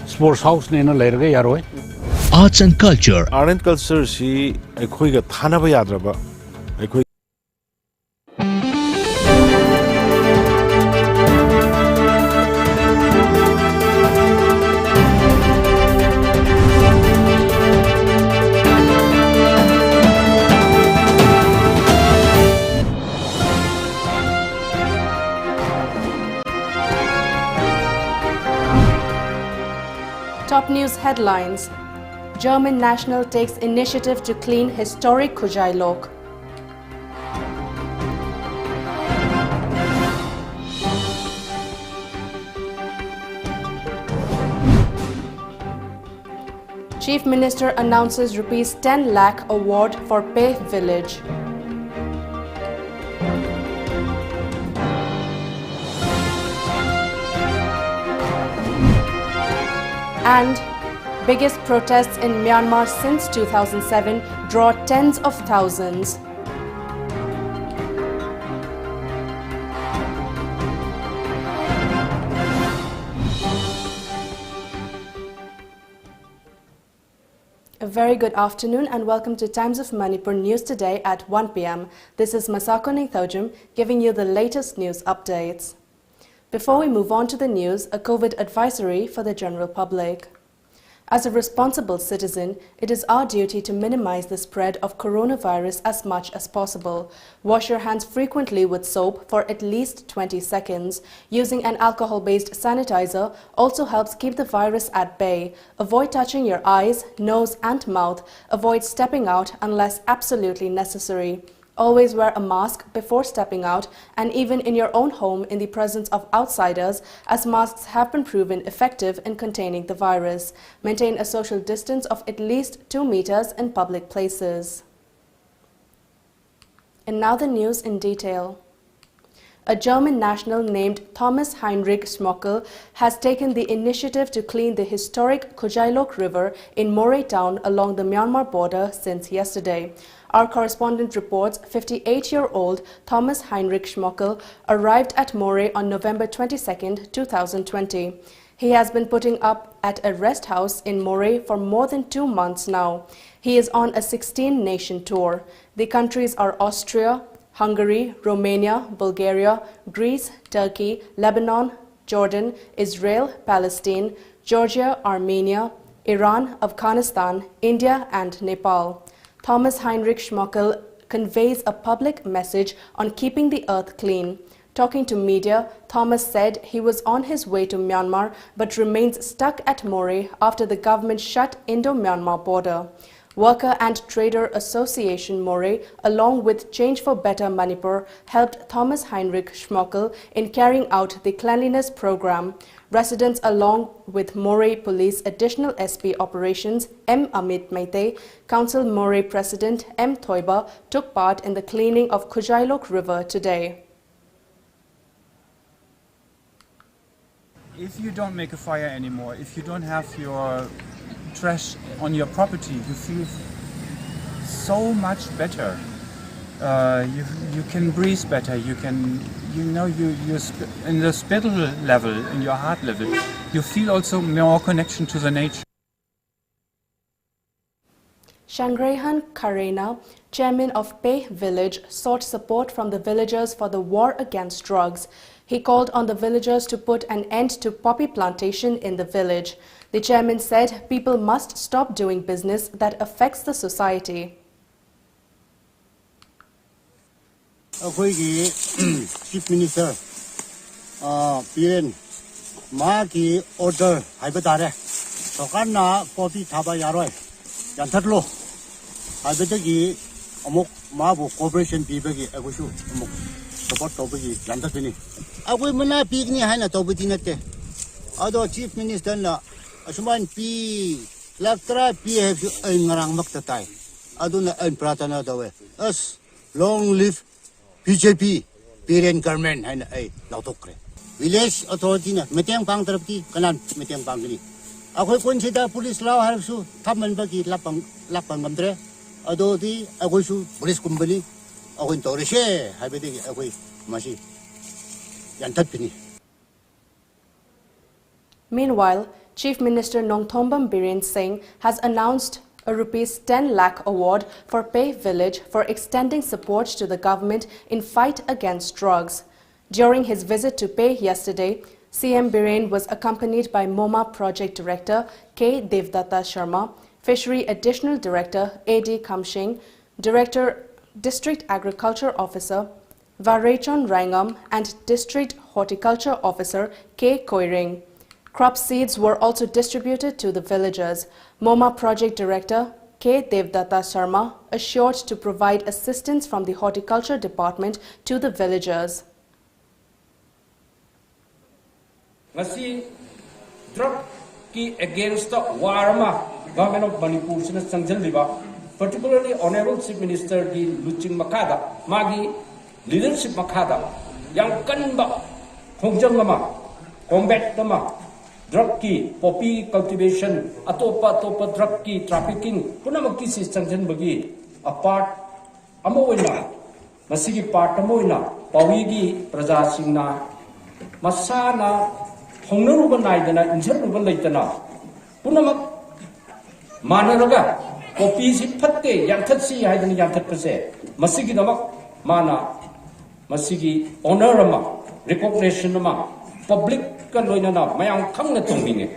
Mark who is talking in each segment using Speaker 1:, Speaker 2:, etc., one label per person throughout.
Speaker 1: sports house ne na lerga yaroi.
Speaker 2: Arts and culture.
Speaker 3: Art and culture si ekhoi ga thana ba yadraba ekhoi
Speaker 4: Top news headlines. German national takes initiative to clean historic Kujai Lok. Chief Minister announces rupees 10 lakh award for Peh village. And biggest protests in Myanmar since 2007 draw tens of thousands. A very good afternoon and welcome to Times of Manipur News today at 1 p.m. This is MASAKO NINGTHOUJAM giving you the latest news updates. Before we move on to the news, a COVID advisory for the general public. As a responsible citizen, it is our duty to minimize the spread of coronavirus as much as possible. Wash your hands frequently with soap for at least 20 seconds. Using an alcohol-based sanitizer also helps keep the virus at bay. Avoid touching your eyes, nose and mouth. Avoid stepping out unless absolutely necessary. Always wear a mask before stepping out and even in your own home in the presence of outsiders, as masks have been proven effective in containing the virus. Maintain a social distance of at least 2 meters in public places. And now the news in detail. A German national named Thomas Heinrich Schmockel has taken the initiative to clean the historic Kujai Lok River in Moreh town along the Myanmar border since yesterday. Our correspondent reports 58-year-old Thomas Heinrich Schmockel arrived at Moreh on November 22, 2020. He has been putting up at a rest house in Moreh for more than 2 months now. He is on a 16-nation tour. The countries are Austria, Hungary, Romania, Bulgaria, Greece, Turkey, Lebanon, Jordan, Israel, Palestine, Georgia, Armenia, Iran, Afghanistan, India and Nepal. Thomas Heinrich Schmockel conveys a public message on keeping the earth clean. Talking to media, Thomas said he was on his way to Myanmar but remains stuck at Moreh after the government shut Indo-Myanmar border. Worker and Trader Association Moreh, along with Change for Better Manipur, helped Thomas Heinrich Schmockel in carrying out the cleanliness program. Residents, along with Moreh Police Additional SP Operations M. Amit Maite, Council Moreh President M. Thoiba, took part in the cleaning of Kujai Lok River today.
Speaker 5: If you don't make a fire anymore, if you don't have your trash on your property, you feel so much better. You can breathe better. You can, in the spiritual level, in your heart level, you feel also more connection to the nature.
Speaker 4: Shangrehan Karena, chairman of Peh village, sought support from the villagers for the war against drugs. He called on the villagers to put an end to poppy plantation in the village. The chairman said people must stop doing business that affects the society.
Speaker 6: Chief Minister, PN, Maki order, Hibetare, Sokana, Poppy Taba Yaroi, Yantatlo, Hibetagi, Amok Mabu, Corporation Pibagi, Agushu, support Tobagi, Yantatini. I will not pigni Hana Tobitinate. Although Chief Minister, Asuman P. Lactra P. have you in Rang Maktatai. I do not earn Pratana the way. Us long live BJP, PN government, and a Lautokre. Village authority, Metiang Pang Trapti, Kanan, Metiang Pangini. I will consider police law have to come and bagi Lapang Gamdre. Although the Agushu police company, I went to Rishe, I bet away Mashi Yantapini.
Speaker 4: Meanwhile, Chief Minister Nongthombam Biren Singh has announced a Rs 10 lakh award for Pei village for extending support to the government in fight against drugs. During his visit to Pei yesterday, CM Biren was accompanied by MoMA Project Director K. Devdatta Sharma, Fishery Additional Director A.D. Kamshing, Director District Agriculture Officer Varechon Rangam and District Horticulture Officer K. Koiring. Crop seeds were also distributed to the villagers. MoMA Project Director K. Devdatta Sharma assured to provide assistance from the Horticulture Department to the villagers.
Speaker 7: Ngasi drug ki against the war ma government of Manipur sina sangjal liba, particularly Honorable Chief Minister di Luching Makada magi leadership makada yang kan ba khongjam ma combat ma drug ki poppy cultivation atopa drug ki trafficking punamak ki si sangjal bagi a part amoina masigi part amoina pawigi praja singna masana Hongnaruba Naidana, Inserruba Laitana, Punamak Manaraga, Opisi Pate, Yantatsi, Hadan Yantatase, Masigi Namak, Mana, Masigi, Honorama, Recognition Nama, Public Kaloinana, Mayang Kamna Tombine.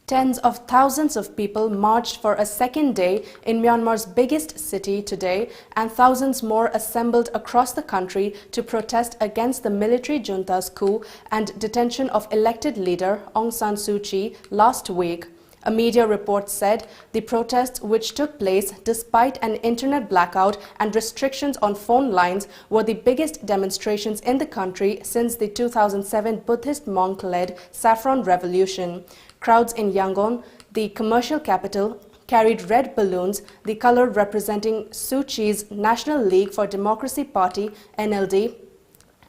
Speaker 4: Tens of thousands of people marched for a second day in Myanmar's biggest city today, and thousands more assembled across the country to protest against the military junta's coup and detention of elected leader Aung San Suu Kyi last week. A media report said the protests, which took place despite an internet blackout and restrictions on phone lines, were the biggest demonstrations in the country since the 2007 Buddhist monk-led Saffron Revolution. Crowds in Yangon, the commercial capital, carried red balloons, the color representing Suu Kyi's National League for Democracy Party, NLD,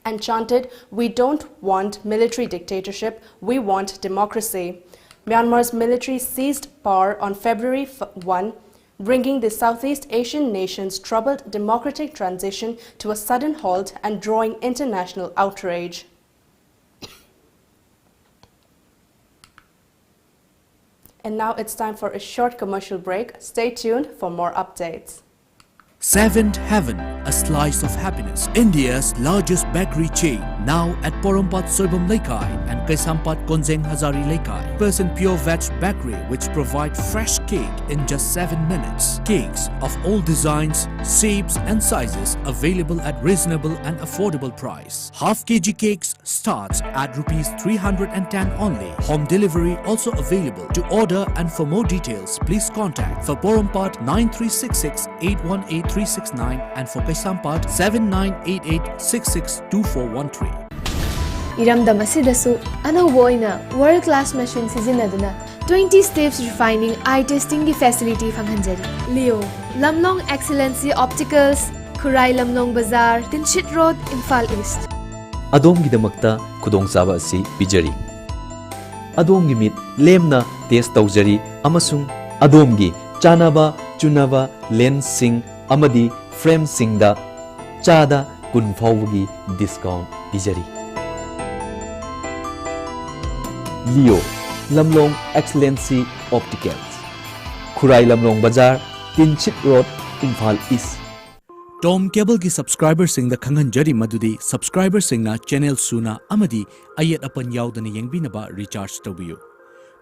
Speaker 4: and chanted, "We don't want military dictatorship, we want democracy." Myanmar's military seized power on February 1, bringing the Southeast Asian nation's troubled democratic transition to a sudden halt and drawing international outrage. And now it's time for a short commercial break. Stay tuned for more updates.
Speaker 2: Seventh Heaven, a slice of happiness. India's largest bakery chain, now at Porompat Soibam Laikai and Kaisampat Konzeng Hazari Laikai. % pure veg bakery which provide fresh cake in just 7 minutes. Cakes of all designs, shapes and sizes available at reasonable and affordable price. Half kg cakes starts at Rs 310 only. Home delivery also available. To order and for more details, please contact for Porompat 9366 818 369 and for Kaisampat 7988662413.
Speaker 8: Iramdam asidasu anauba oina world class machine sizinaduna 20 steps refining eye testing gi facility phanghanjari. Leo Lamlong Excellency Opticals, Khurai Lamlong Bazaar, Tinshit Road, Imphal East.
Speaker 9: Adomgidamakta khudongchaba asi pijari. Adomgi mit lemna test tawjari amasung adomgi chanaba chunaba lens sing amadi frame singda chada kun fawgi discount pijari. Leo Lamlong Excellency Opticals, Khurai Lamlong Bazaar, Tinchit Road, Imphal East.
Speaker 2: Tom Cable ki subscriber sing da khanghanjari madudi subscriber sing na channel suna amadi ayat apan yaudana yengbinaba recharge tawbiyu.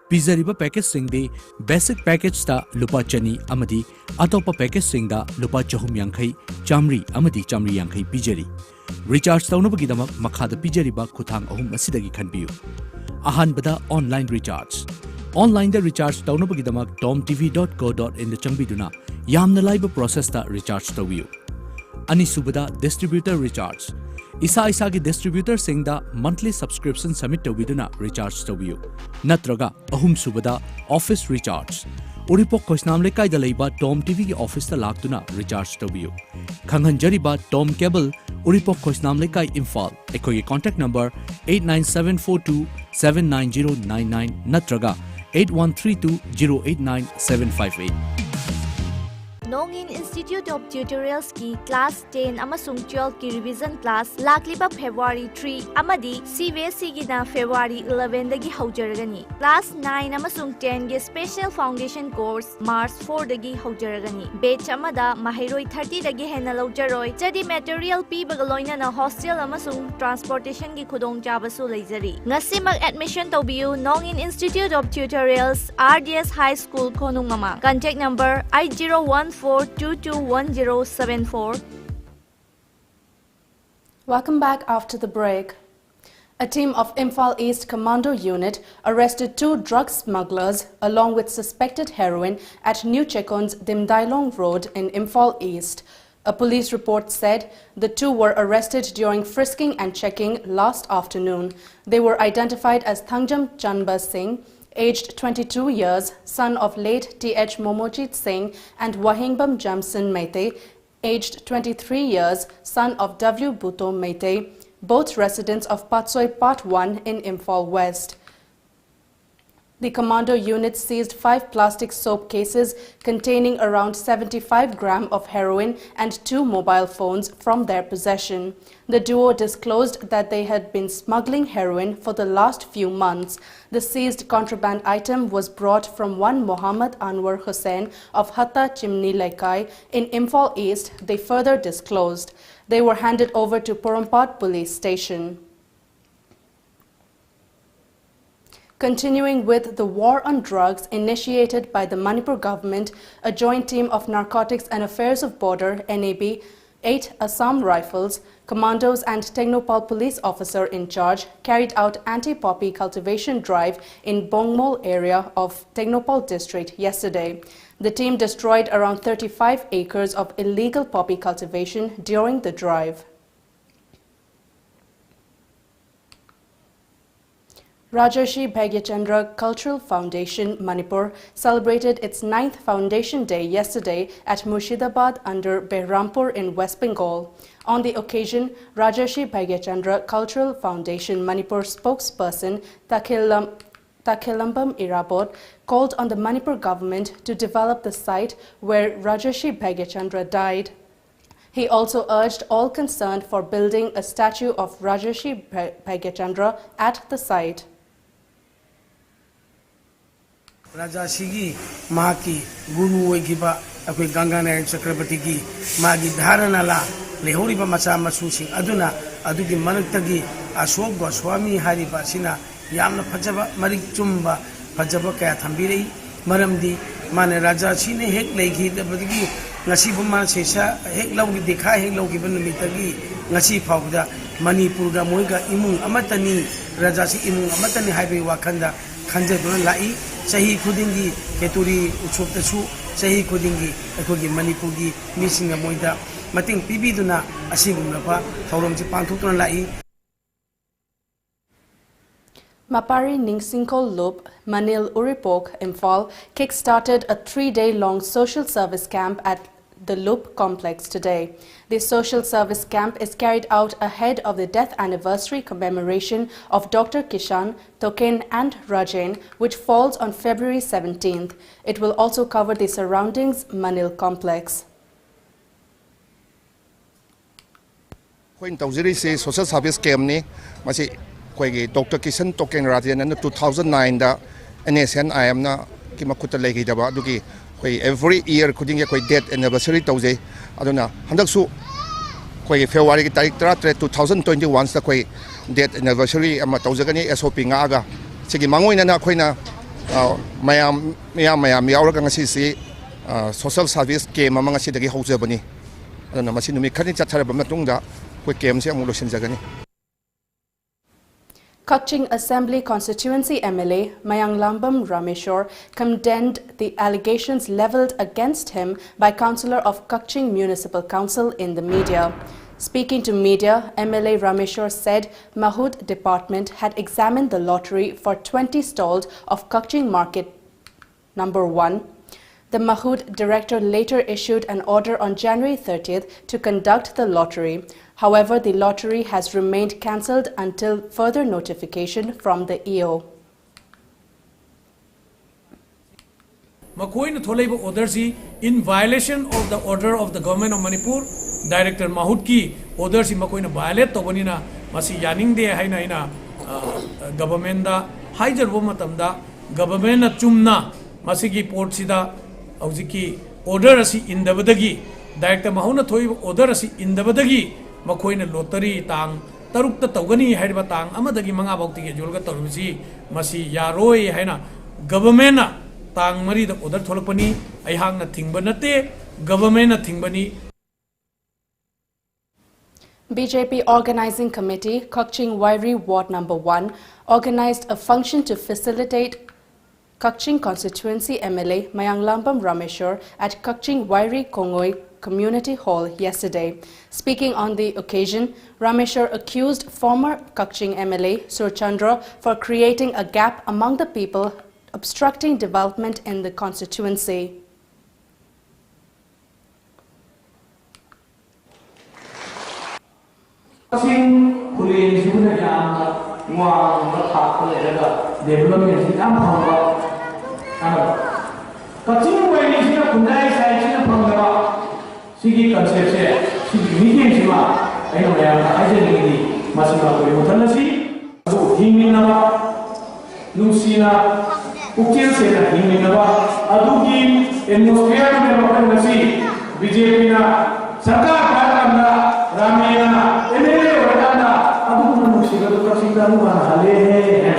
Speaker 2: Pizariba package sing de basic package ta lupa chani amadi atopa package sing da lupa chahum yankhai chamri amadi chamri yankhai pijari. Recharge tawnabagi damak makhada pijariba khuthang ahum asidagi khanbiyu. Ahanbada online recharge. Online da recharge tawnabagi damak tomtv.co.in da changbiduna yamna laiba process ta recharge tawiyu. Anisubada distributor recharge. Isa ki distributor sing da monthly subscription submit tawiduna recharge tawiyu. Natraga ahum subada office recharge. Uripok Kosnam Lekai da leiba Tom TV ki office ta laktuna recharge tawiyu. Khanghanjariba Tom Cable Uripok Kosnam Lekai Imphal. Ekoi contact number 89742 79099 natraga 8132 089758.
Speaker 10: Nongin Institute of Tutorials ki class 10 amasung 12 ki revision class lakliba February 3 amadi CBSE gi na February 11 dagi haujaragani. Class 9 amasung 10 gi special foundation course March 4 dagi haujaragani. Batch amada mahiroi 30 dagi hena laujaroi. Jadi material pibaga loina na hostel amasung transportation gi khudong jabasu leizari. Ngasimag admission tobiu Nongin Institute of Tutorials RDS High School Konung Mama. Contact number 8014221074.
Speaker 4: Welcome back after the break. A team of Imphal East Commando Unit arrested 2 drug smugglers along with suspected heroin at New Chekon's Dimdailong Road in Imphal East. A police report said the 2 were arrested during frisking and checking last afternoon. They were identified as Thangjam Chanba Singh, aged 22 years, son of late T.H. Momojit Singh, and Wahingbam Jamson Meite, aged 23 years, son of W. Bhutto Meite, both residents of Patsoi Part 1 in Imphal West. The commando unit seized 5 plastic soap cases containing around 75 grams of heroin and 2 mobile phones from their possession. The duo disclosed that they had been smuggling heroin for the last few months. The seized contraband item was brought from one Mohammad Anwar Hussain of Hatta Chimni Laikai in Imphal East, they further disclosed. They were handed over to Porompat police station. Continuing with the war on drugs initiated by the Manipur government, a joint team of Narcotics and Affairs of Border (NAB), 8 Assam Rifles, commandos and Technopal police officer in charge carried out anti-poppy cultivation drive in Bongmol area of Technopal district yesterday. The team destroyed around 35 acres of illegal poppy cultivation during the drive. Rajarshi Bhagyachandra Cultural Foundation, Manipur, celebrated its 9th Foundation Day yesterday at Murshidabad under Behrampur in West Bengal. On the occasion, Rajarshi Bhagyachandra Cultural Foundation, Manipur spokesperson Takilambam Irabot called on the Manipur government to develop the site where Rajarshi Bhagyachandra died. He also urged all concerned for building a statue of Rajarshi Bhagyachandra at the site.
Speaker 11: Rajashigi Maki Guru Wakiba Akwe Gangana Chakrapatiki Magi Dharanala Lehoriba Macha Masusi Aduna Aduki Manutagi Ashok Goswami Hari Pasina Yamna Pajaba Marik Chumba Pajaba Kathambiri Maramdi Mane Rajashine Hek Leki the Badigi Nasibuma Sesha Hek Logi Deka Hek Logi Mitagi Nasi Pauda Manipura Moiga Imun Amatani Rajashi Imun Amatani Highway Wakanda Kanja Lai Sahi Kudingi Keturi Uchoptasu Sahi Kudingi Akogi Manipugi Missing a Moida Mating Pibiduna Asigumapa Toromji Pantutan Lai
Speaker 4: Mapari Ningsingko Loop, Manil Uripok, Imphal, kick-started a 3-day-long social service camp at the Loop complex today. The social service camp is carried out ahead of the death anniversary commemoration of Dr. Kishan, Token and Rajen, which falls on February 17th. It will also cover the surroundings Manil complex.
Speaker 12: Social service camp Dr. Kishan Token Rajan and 2009 da NSN I am na Kimakuta Lake Daba Duki every year couldn't get death anniversary Tose Aduna Handaksu February 2021 the death anniversary Amatozagani SOP Naga Sigi Mangoina Quina Mayam Yauragangasi social service came among a city Hosebani and Masinumi Kanita Tarabamatunda quick games Yamulushan Zagani.
Speaker 4: Kutching Assembly Constituency MLA Mayang Lambam Rameshwar condemned the allegations levelled against him by Councillor of Kutching Municipal Council in the media. Speaking to media, MLA Rameshwar said Mahood Department had examined the lottery for 20 stalls of Kutching Market number 1. The Mahood director later issued an order on January 30th to conduct the lottery. However, the lottery has remained cancelled until further notification from the EO.
Speaker 13: makoina tholaiba order si in violation of the order of the government of Manipur director mahut ki order si makoina violate tobani na masi yaning de haina ina government da haijar bo matamda government na chumna masi ki port sida aujiki order asi indabadagi director mahuna thoi order asi indabadagi makoina lottery tang tarukta tawgani haiba tang amadagi manga bauti ge julga tarubisi masi yaroi haina government na tang mari da order tholapani ai hang na thingba nate government na thingbani.
Speaker 4: BJP Organizing Committee, Kakching Wairi Ward Number 1, organized a function to facilitate Kakching Constituency MLA Mayanglambam Rameshwar at Kakching Wairi Kongoi Community Hall yesterday. Speaking on the occasion, Rameshwar accused former Kakching MLA Surchandra for creating a gap among the people, obstructing development in the constituency.
Speaker 13: Sigi concept se sigi medium sima ayo maya ajeni ni masima ko muthanna si adu hingina ba lusina ukil se na hingina ba adu ki atmosphere me bakna si BJP na sarkar karna ramena MLA wadana adu nu sigadu kasinda nu hale hai.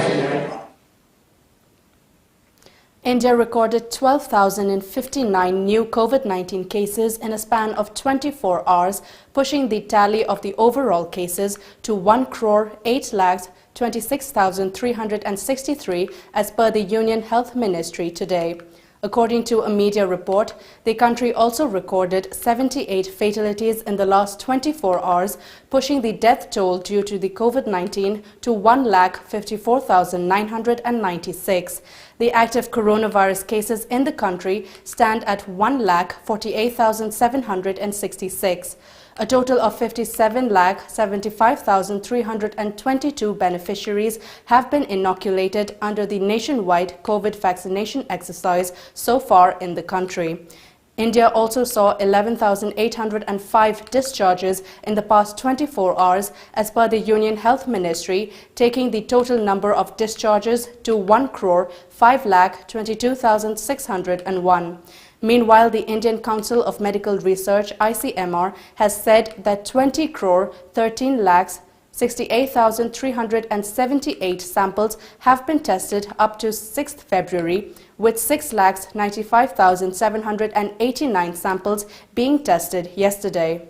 Speaker 4: India recorded 12,059 new COVID-19 cases in a span of 24 hours, pushing the tally of the overall cases to 1,08,26,363 as per the Union Health Ministry today. According to a media report, the country also recorded 78 fatalities in the last 24 hours, pushing the death toll due to the COVID-19 to 1,54,996. The active coronavirus cases in the country stand at 1,48,766. A total of 57,75,322 beneficiaries have been inoculated under the nationwide COVID vaccination exercise so far in the country. India also saw 11,805 discharges in the past 24 hours as per the Union Health Ministry, taking the total number of discharges to 1,05,22,601. Meanwhile, the Indian Council of Medical Research (ICMR) has said that 20,13,68,378 samples have been tested up to 6th February, with 6,95,789 samples being tested yesterday.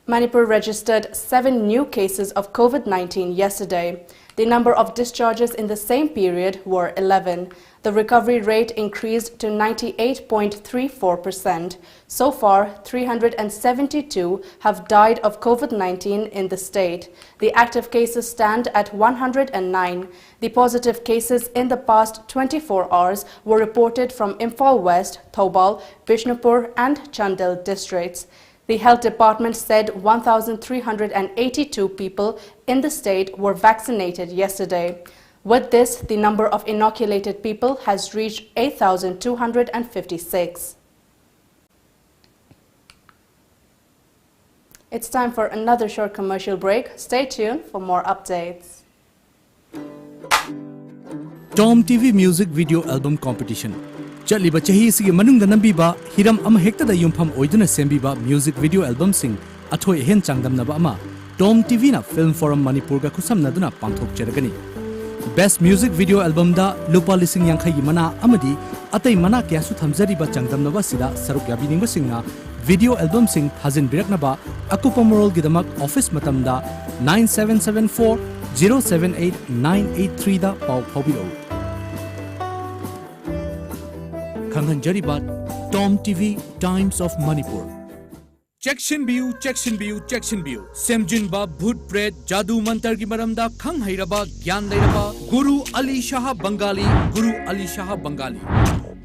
Speaker 4: Manipur registered 7 new cases of COVID-19 yesterday. The number of discharges in the same period were 11. The recovery rate increased to 98.34%. So far, 372 have died of COVID-19 in the state. The active cases stand at 109. The positive cases in the past 24 hours were reported from Imphal West, Thoubal, Bishnupur and Chandel districts. The Health Department said 1,382 people in the state were vaccinated yesterday. With this, the number of inoculated people has reached 8,256. It's time for another short commercial break. Stay tuned for more updates.
Speaker 2: TOMTV Music Video Album Competition. Chaliba chahi sigi manung da nambiba hiram ama hekta da yumpham oiduna sembiba music video album sing athoi hen changdam na ba ama TOMTV na Film Forum Manipur ga khusam na duna pangthok cheragani. Best Music Video Album da lupa lising yankhai mana amadi atai mana kya su thamjari ba changdam na ba sida saruk yabi ning ba singna video album sing thajin birak na ba akupa moral gidamak office matam da 9774 078 983 da pau phobiro. Kanghanjaribat TOMTV Times of Manipur. Chection view, chection view. Semjinba bhut pret jadu mantar ki maramda khang hairaba gyan leiraba Guru Ali Shah Bengali.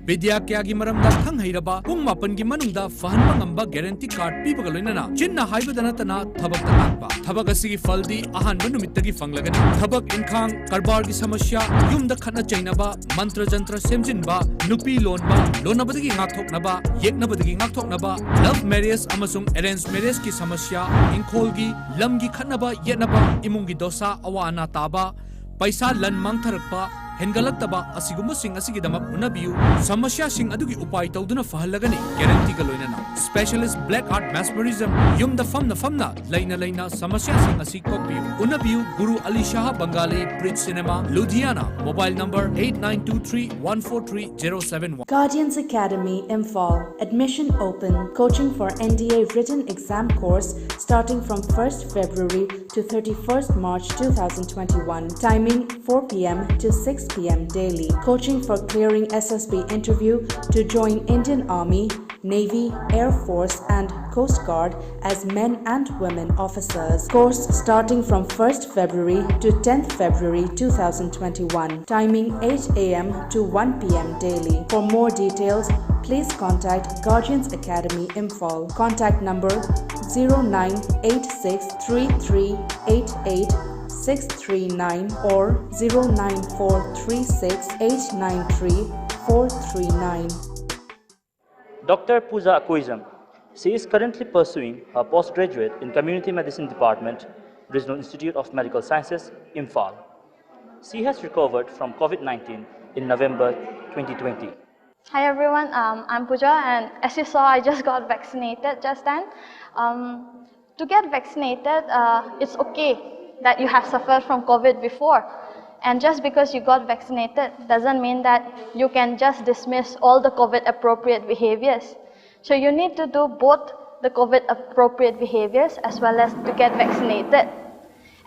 Speaker 2: Vidya Kyagi Maramda Thang Hiraba, Pung Mapangi Manunda, Fahan Mamba guarantee card people Galina, Chinna Haibadanatana, Tabak Tanakba, Tabakasi Faldi, Ahan Manumitagi Fanglagani, Tabak Inkang, Karbargi Samasya, Yum the Kana Chainaba, Mantra Jantra Semjinba, Nupi Lonba, Lonabadi Ngakoknaba, Yeknabadi Ngakoknaba, Love Marriage Amasung Arranged Marriage Ki Samasya, Inkolgi, Lamgi Kanaba, Yenaba, Imungi Dosa, Awana Taba, Paisa Lan Mangtarakpa, Hengalakaba, Asiguma Sing Asigidamak Unabiu, Samasya Sing Adugi Upai Tauduna Fahalagani, Guarantee Galoinana, Specialist Black Art Mesmerism, Yum the Famna, Laina Laina, Samasya Sing Asikopiu, Unabiu, Guru Ali Shah Bengali, Bridge Cinema, Ludhiana, mobile number 8923-143-071.
Speaker 4: Guardians Academy, Imphal. Admission open. Coaching for NDA written exam course starting from 1st February to 31st March 2021. Timing 4 p.m. to 6 p.m. daily. Coaching for clearing SSB interview to join Indian Army, Navy, Air Force and Coast Guard as men and women officers. Course starting from 1st February to 10th February 2021. Timing 8 a.m. to 1 p.m. daily. For more details, please contact Guardians Academy Imphal. Contact number 098633888639 or 09436893439.
Speaker 14: Dr. Pooja Akuizam. She is currently pursuing her postgraduate in Community Medicine Department, Regional Institute of Medical Sciences, Imphal. She has recovered from COVID-19 in November 2020.
Speaker 15: Hi everyone, I'm Pooja, and as you saw, I just got vaccinated just then. To get vaccinated, it's okay that you have suffered from COVID before. And just because you got vaccinated doesn't mean that you can just dismiss all the COVID appropriate behaviors. So you need to do both the COVID appropriate behaviors as well as to get vaccinated.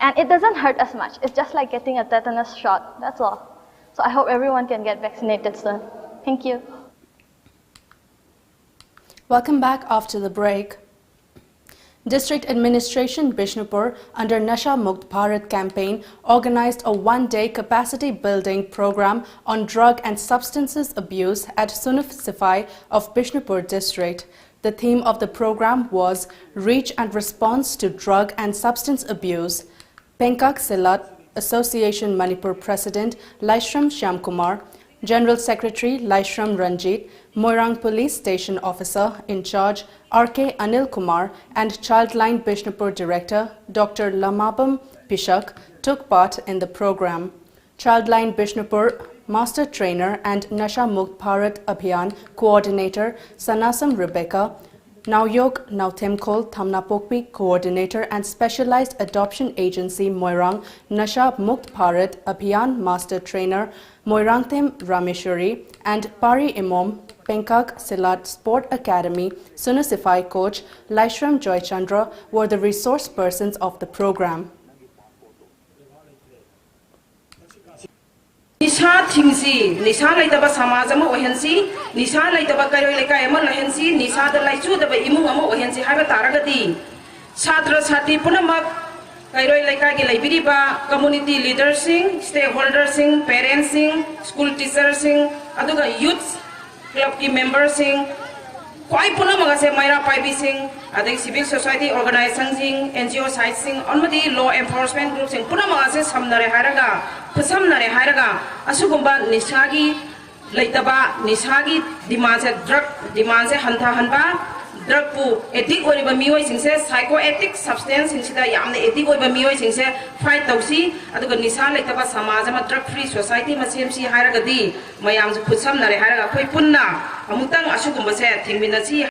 Speaker 15: And it doesn't hurt as much. It's just like getting a tetanus shot, that's all. So I hope everyone can get vaccinated soon. Thank you.
Speaker 4: Welcome back after the break. District Administration Bishnupur under Nasha Mukt Bharat campaign organized a one-day capacity building program on drug and substances abuse at Sunuf Sifai of Bishnupur district. The theme of the program was Reach and Response to Drug and Substance Abuse. Penkak Silat Association Manipur President Laishram Shyamkumar, General Secretary Laishram Ranjit, Moirang Police Station Officer in charge R.K. Anil Kumar and Childline Bishnupur Director Dr. Lamabam Pishak took part in the program. Childline Bishnupur Master Trainer and Nasha Mukt Bharat Abhiyan Coordinator Sanasam Rebecca, Nauyok Nautemkol Thamnapokpi Coordinator and Specialized Adoption Agency Moirang Nasha Mukt Bharat Abhiyan Master Trainer Moirangthem Rameshwari and Pari Imom Penkak Silat Sport Academy Sunasifai coach Laishram Joychandra were the resource persons of the program.
Speaker 16: Nisha Tingsi, Nisha Laitaba Samazama Ohensi, Nisha Laitaba Kailaka Emanhensi, Nisha the Laichu the Imu Ohensi Habataragadi, Sadra Sati Punamak, Kairoi Laka Gilabiriba, community leaders sing, stakeholders sing, parents sing, school teachers sing, Aduga youths, club ki members sing, Koi Punamaka se Maira Paibi sing, Adik civil society organizations sing, NGO sites sing, Onmadi law enforcement groups sing, Punamaka se Samnare Haraga, Pusamnare Haraga, Asugumba Nishagi, Laitaba, Nishagi, demands a drug, demands a Hanta Hanba, drug pu, ethic or Bamio sing says, psychoactive substance in Sida Yam, the ethic or Bamio sing says, fight Tausi, Aduga Nisa Laitaba Samazama, drug free society, Masimsi Haragadi, Mayams Pusamnare Haraga, Koipuna, Amutang Asugumba said, Tinginasi.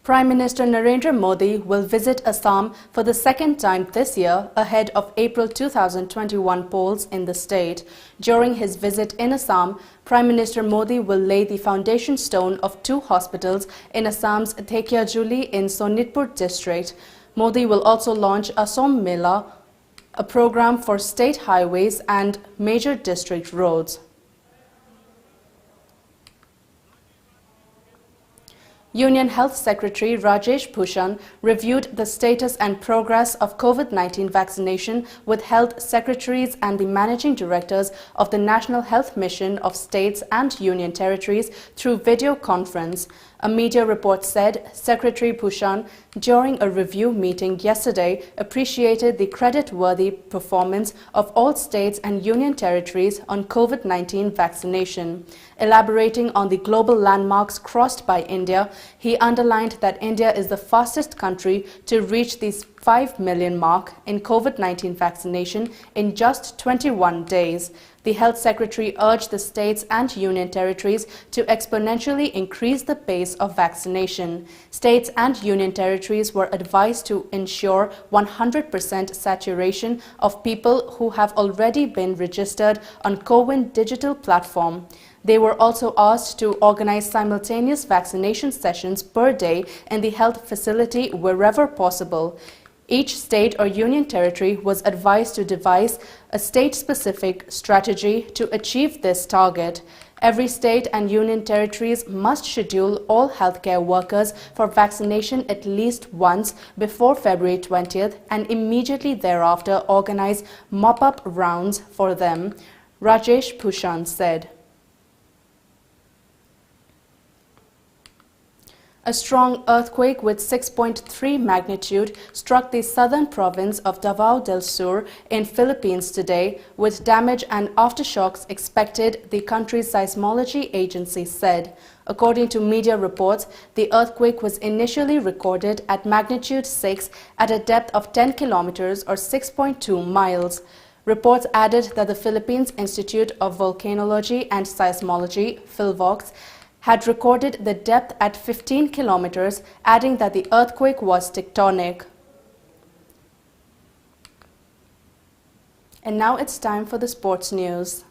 Speaker 4: Prime Minister Narendra Modi will visit Assam for the second time this year ahead of April 2021 polls in the state. During his visit in Assam, Prime Minister Modi will lay the foundation stone of 2 hospitals in Assam's Thekiajuli in Sonitpur district. Modi will also launch Assam Mela, a program for state highways and major district roads. Union Health Secretary Rajesh Bhushan reviewed the status and progress of COVID-19 vaccination with health secretaries and the managing directors of the National Health Mission of states and union territories through video conference. A media report said Secretary Bhushan, during a review meeting yesterday, appreciated the credit-worthy performance of all states and union territories on COVID-19 vaccination. Elaborating on the global landmarks crossed by India, he underlined that India is the fastest country to reach the 5 million mark in COVID-19 vaccination in just 21 days. The Health Secretary urged the states and union territories to exponentially increase the pace of vaccination. States and union territories were advised to ensure 100% saturation of people who have already been registered on CoWIN digital platform. They were also asked to organize simultaneous vaccination sessions per day in the health facility wherever possible. Each state or union territory was advised to devise a state-specific strategy to achieve this target. Every state and union territories must schedule all healthcare workers for vaccination at least once before February 20th and immediately thereafter organize mop-up rounds for them, Rajesh Bhushan said. A strong earthquake with 6.3 magnitude struck the southern province of Davao del Sur in Philippines today, with damage and aftershocks expected, the country's seismology agency said. According to media reports, the earthquake was initially recorded at magnitude 6 at a depth of 10 kilometers or 6.2 miles. Reports added that the Philippines Institute of Volcanology and Seismology, PhilVox, had recorded the depth at 15 kilometers, adding that the earthquake was tectonic. And now it's time for the sports news.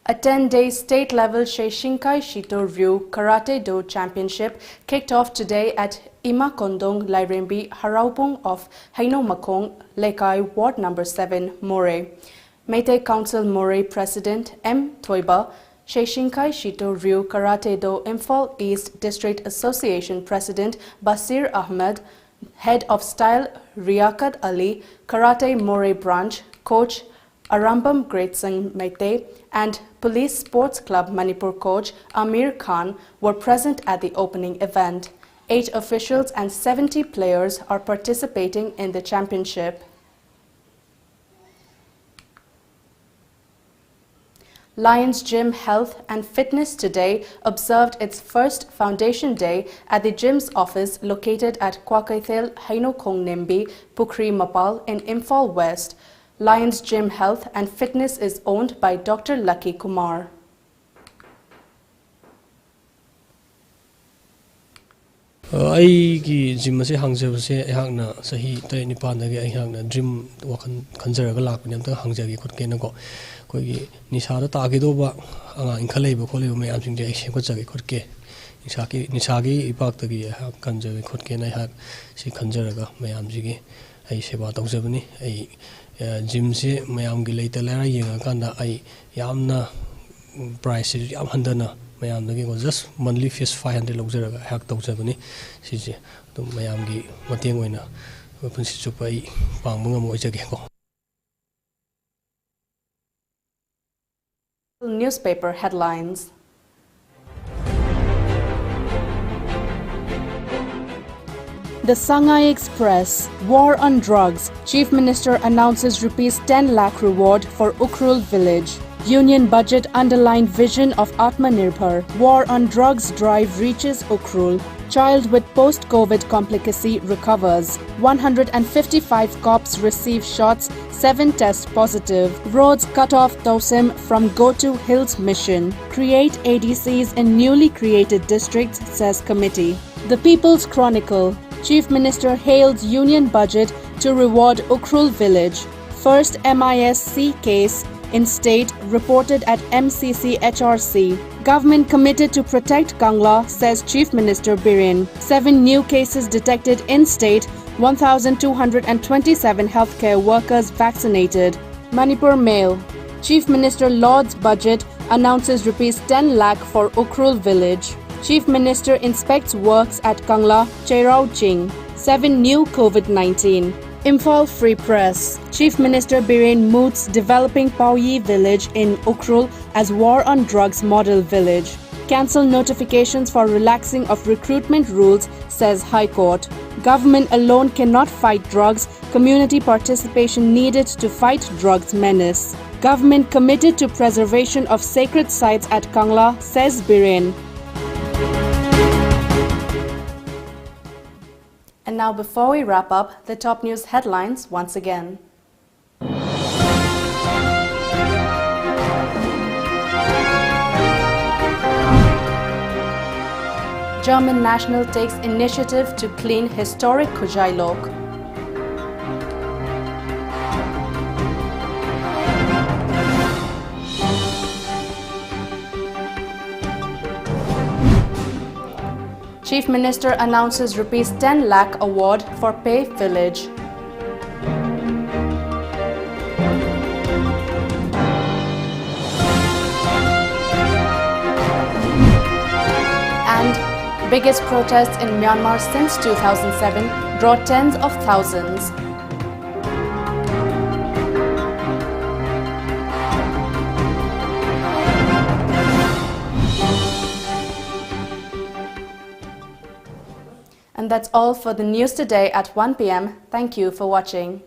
Speaker 4: A 10-day state-level Seishinkai Shito Ryu Karate Do Championship kicked off today at Ima Kondong Lairembi Haraupung of Haino Makong, Lekai, Ward No. 7, More. Meitei Council More President M. Toiba, Seishinkai Shito Ryu Karate Do Imphal East District Association President Basir Ahmed, Head of Style Riakat Ali, Karate More Branch, Coach Arambam Greatsing Meitei, and Police Sports Club Manipur coach Amir Khan were present at the opening event. 8 officials and 70 players are participating in the championship. Lions Gym Health and Fitness today observed its first foundation day at the gym's office located at Kwakaithel Hainokong Nimbi, Pukri Mapal in Imphal West. Lions Gym Health and Fitness is owned by Dr. Lucky Kumar.
Speaker 17: I gym se hangjabse ehakna sahi tai nipan dagi ehakna gym wakan khanjaraga lakpani amta hangjagi khotke na ko koi nisara tagi do ba anga inkhale ba khole me amsing je se ko jagi khotke nisagi ipak dagi khanjagi khotke na hak si khanjaraga me amjigi ai seba tawjabani ai gym se mayam gi leita lara yenga kanda ai yamna price yam handana mayam dagi ko just monthly fees 500 lojaraga hak tawjabani si je dum mayam gi mateng oina punsi chupai pangmunga mo jage ko.
Speaker 4: Newspaper headlines. The Shanghai Express, War on Drugs. Chief Minister announces Rs 10 lakh reward for Ukhrul village. Union budget underlined vision of Atmanirbhar. War on drugs drive reaches Ukhrul. Child with post-COVID complicacy recovers. 155 cops receive shots, 7 test positive. Roads cut off Tosim from Go to Hills mission. Create ADCs in newly created districts, says committee. The People's Chronicle. Chief Minister hailed union budget to reward Ukhrul village. First MISC case in state reported at MCC-HRC. Government committed to protect Kangla, says Chief Minister Biren. 7 new cases detected in state, 1,227 healthcare workers vaccinated. Manipur Mail. Chief Minister Lord's budget announces rupees 10 lakh for Ukrul village. Chief Minister inspects works at Kangla, Cherau Ching. 7 new COVID-19. Imphal Free Press. Chief Minister Biren moots developing Pauyi village in Ukrul as war on drugs model village. Cancel notifications for relaxing of recruitment rules, says High Court. Government alone cannot fight drugs. Community participation needed to fight drugs menace. Government committed to preservation of sacred sites at Kangla, says Biren. And now, before we wrap up, the top news headlines once again. German national takes initiative to clean historic Kujailok. Chief Minister announces rupees 10 lakh award for Pei village. And biggest protests in Myanmar since 2007 draw tens of thousands. And that's all for the news today at 1 p.m. Thank you for watching.